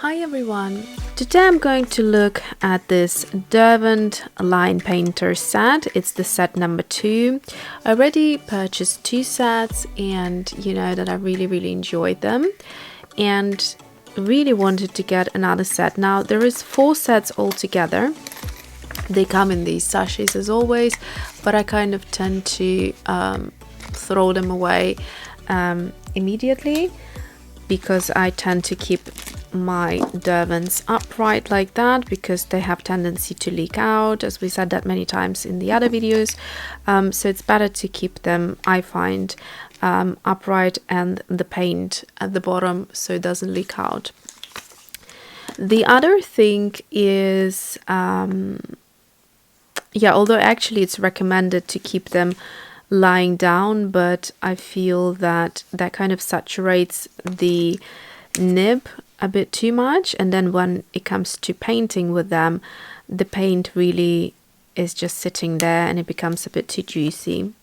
Hi everyone! Today I'm going to look at this Derwent Line Painters set. It's the set number 2. I already purchased 2 sets and you know that I really enjoyed them and really wanted to get another set. Now there is 4 sets altogether. They come in these sachets as always, but I kind of tend to throw them away immediately because I tend to keep my Derwents upright like that because they have tendency to leak out, as we said that many times in the other videos. So it's better to keep them, I find, upright and the paint at the bottom so it doesn't leak out. The other thing is, although actually it's recommended to keep them lying down, but I feel that that kind of saturates the nib a bit too much, and then when it comes to painting with them, the paint really is just sitting there and it becomes a bit too juicy.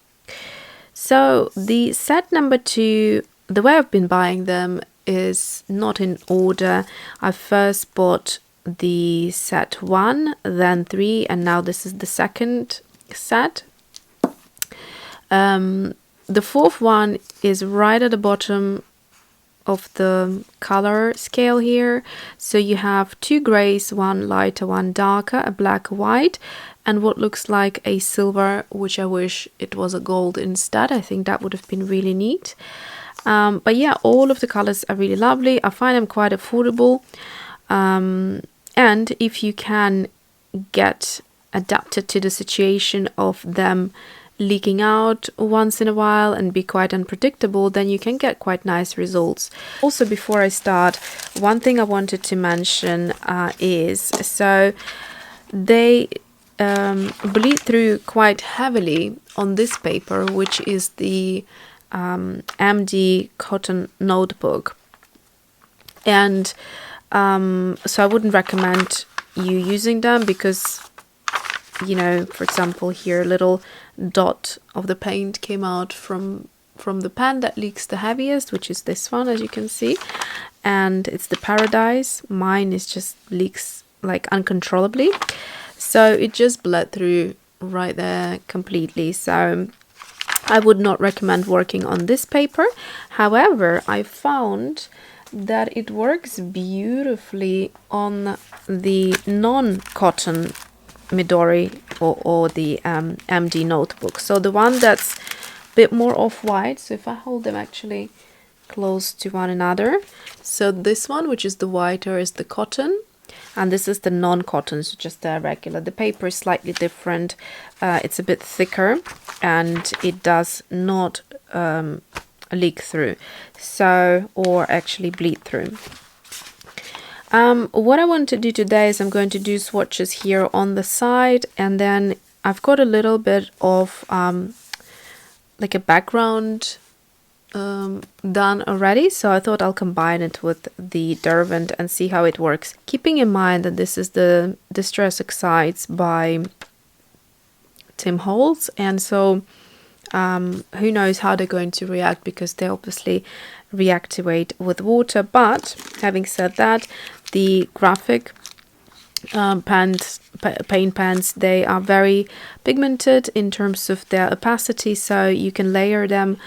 So the set number 2, the way I've been buying them is not in order. I first bought the set 1, then 3, and now this is the second set. The 4th one is right at the bottom of the color scale here. So you have 2 grays, 1 lighter, 1 darker, a black, white, and what looks like a silver, which I wish it was a gold instead. I think that would have been really neat. But yeah, all of the colors are really lovely. I find them quite affordable. And if you can get adapted to the situation of them leaking out once in a while and be quite unpredictable, then you can get quite nice results. Also, before I start, one thing I wanted to mention is, so they bleed through quite heavily on this paper, which is the MD cotton notebook, and so I wouldn't recommend you using them because, you know, for example, here a little dot of the paint came out from the pen that leaks the heaviest, which is this one, as you can see, and it's the Paradise. Mine is just leaks like uncontrollably, so it just bled through right there completely. So I would not recommend working on this paper. However, I found that it works beautifully on the non-cotton Midori or the MD notebook. So the one that's a bit more off-white. So if I hold them actually close to one another, so this one, which is the whiter, is the cotton, and this is the non-cotton, so just the regular. The paper is slightly different. It's a bit thicker and it does not leak through, so, or actually bleed through. What I want to do today is I'm going to do swatches here on the side, and then I've got a little bit of like a background done already, so I thought I'll combine it with the Derwent and see how it works, keeping in mind that this is the Distress Oxides by Tim Holtz, and so who knows how they're going to react, because they obviously reactivate with water. But having said that, the graphic paint pens, they are very pigmented in terms of their opacity, so you can layer them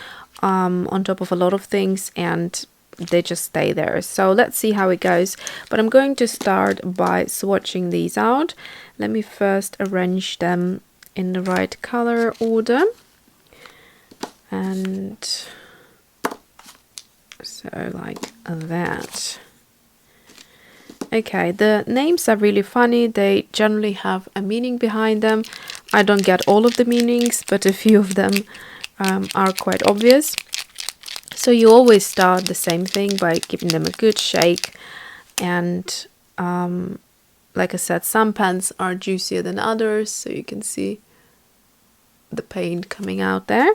on top of a lot of things and they just stay there. So let's see how it goes, but I'm going to start by swatching these out. Let me first arrange them in the right color order, and so like that. Okay, the names are really funny. They generally have a meaning behind them. I don't get all of the meanings, but a few of them are quite obvious. So you always start the same thing by giving them a good shake, and like I said, some pens are juicier than others, so you can see the paint coming out there.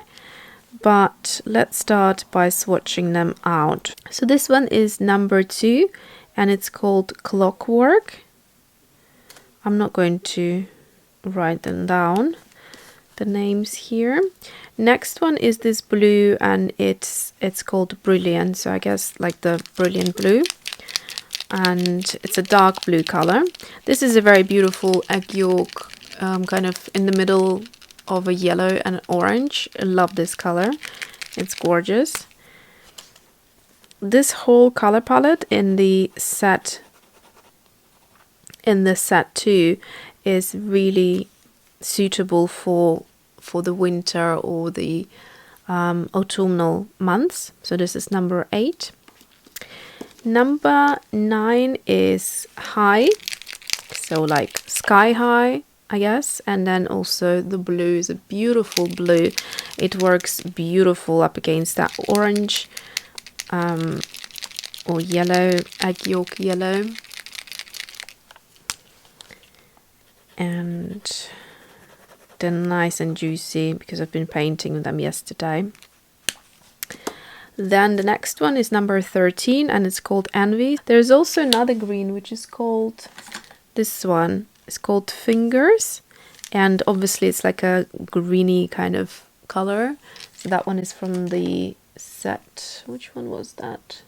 But let's start by swatching them out. So this one is number 2 and it's called Clockwork. I'm not going to write them down, the names here. Next one is this blue, and it's called Brilliance, so I guess like the brilliant blue. and it's a dark blue color. This is a very beautiful egg yolk, kind of in the middle of a yellow and an orange. I love this color. It's gorgeous. This whole color palette in the set 2 is really suitable for the winter or the autumnal months. So this is number 8. Number 9 is high, so like sky high, I guess. And then also the blue is a beautiful blue. It works beautiful up against that orange or yellow, egg yolk yellow. And they're nice and juicy because I've been painting them yesterday. Then the next one is number 13 and it's called Envy. There's also another green which is called, this one is called Fingers, and obviously it's like a greeny kind of color. So that one is from the set, which one was that?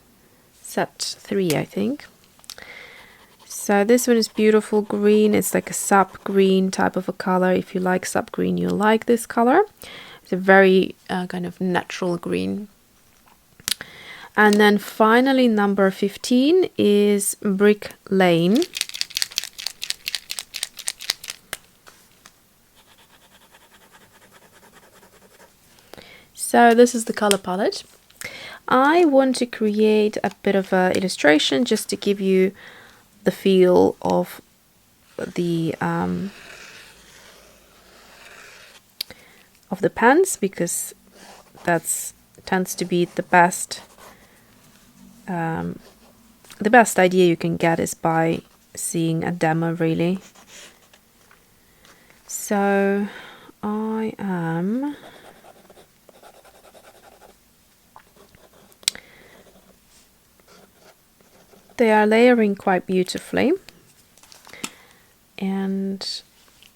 Set 3, I think. So this one is beautiful green. It's like a sap green type of a color. If you like sap green, you'll like this color. It's a very kind of natural green. And then finally number 15 is Brick Lane. So this is the color palette. I want to create a bit of an illustration just to give you the feel of the pens, because that's tends to be the best idea you can get is by seeing a demo, really. So they are layering quite beautifully, and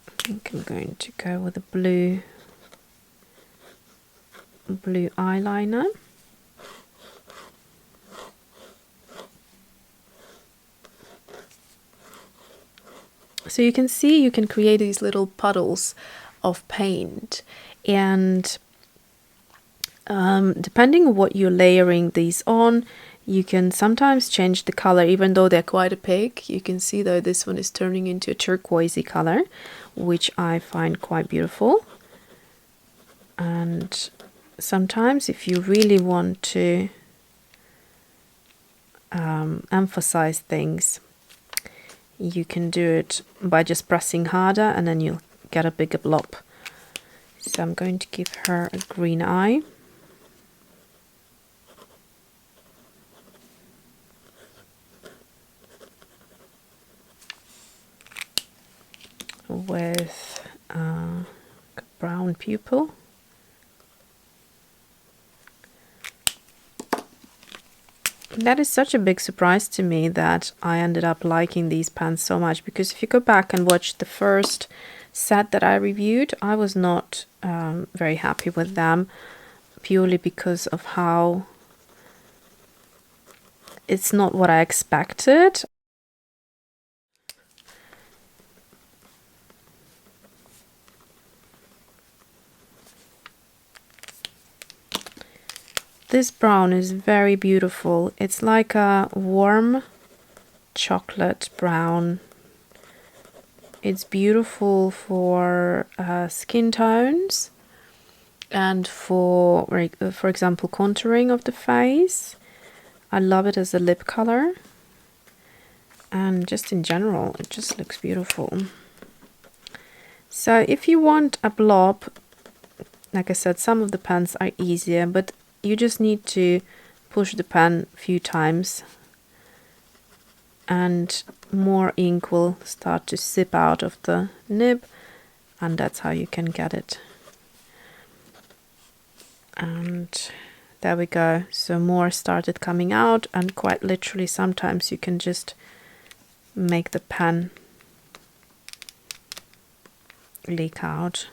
I think I'm going to go with a blue eyeliner. So you can see you can create these little puddles of paint, and depending on what you're layering these on, you can sometimes change the color even though they're quite opaque. You can see though this one is turning into a turquoisey color, which I find quite beautiful. And sometimes if you really want to emphasize things, you can do it by just pressing harder and then you'll get a bigger blob. So I'm going to give her a green eye. With a brown pupil. That is such a big surprise to me that I ended up liking these pens so much, because if you go back and watch the first set that I reviewed, I was not very happy with them, purely because of how it's not what I expected. This brown is very beautiful. It's like a warm chocolate brown. It's beautiful for skin tones and for example, contouring of the face. I love it as a lip color, and just in general, it just looks beautiful. So if you want a blob, like I said, some of the pens are easier, but you just need to push the pen a few times and more ink will start to sip out of the nib, and that's how you can get it. And there we go. So more started coming out, and quite literally sometimes you can just make the pen leak out.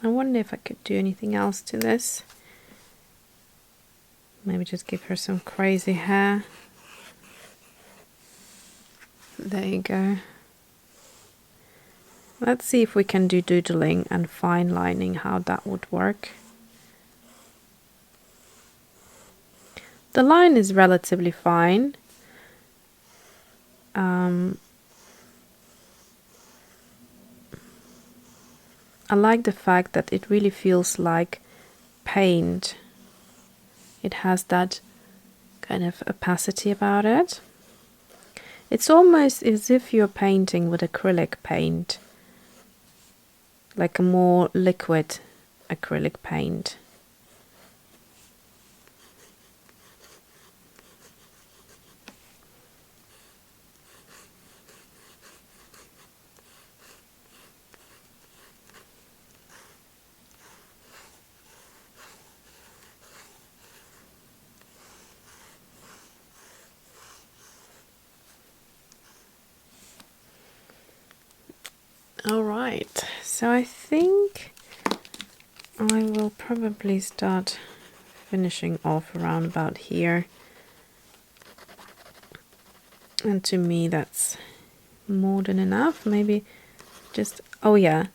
wonder if I could do anything else to this. Maybe just give her some crazy hair. There you go. Let's see if we can do doodling and fine lining, how that would work. The line is relatively fine. I like the fact that it really feels like paint. It has that kind of opacity about it. It's almost as if you're painting with acrylic paint, like a more liquid acrylic paint. Alright, so I think I will probably start finishing off around about here. And to me that's more than enough. Maybe just, oh yeah,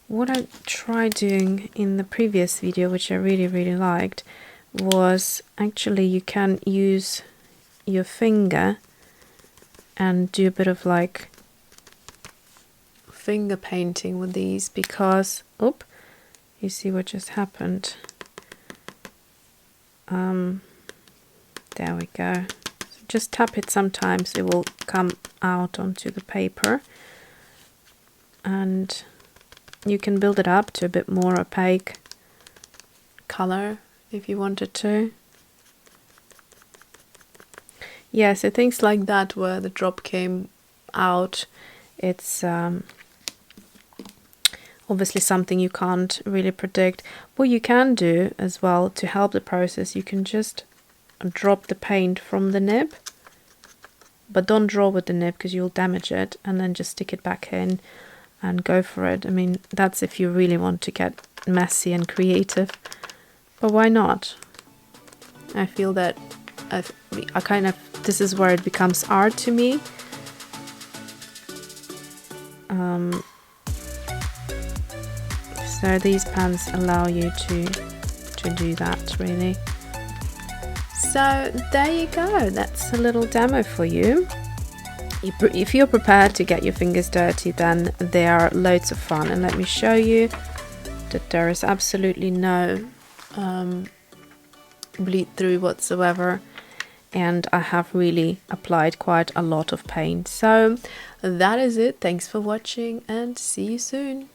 what I tried doing in the previous video, which I really liked, was actually you can use your finger and do a bit of like finger painting with these, because you see what just happened. There we go. So just tap it, sometimes it will come out onto the paper, and you can build it up to a bit more opaque color if you wanted to. Yeah, so things like that where the drop came out, it's obviously something you can't really predict. What you can do as well to help the process, you can just drop the paint from the nib, but don't draw with the nib because you'll damage it, and then just stick it back in and go for it. I mean, that's if you really want to get messy and creative, but why not? I feel that I kind of, this is where it becomes art to me. So these pans allow you to do that, really. So there you go, that's a little demo for you. If you're prepared to get your fingers dirty, then they are loads of fun, and let me show you that there is absolutely no bleed through whatsoever, and I have really applied quite a lot of paint. So that is it. Thanks for watching, and see you soon.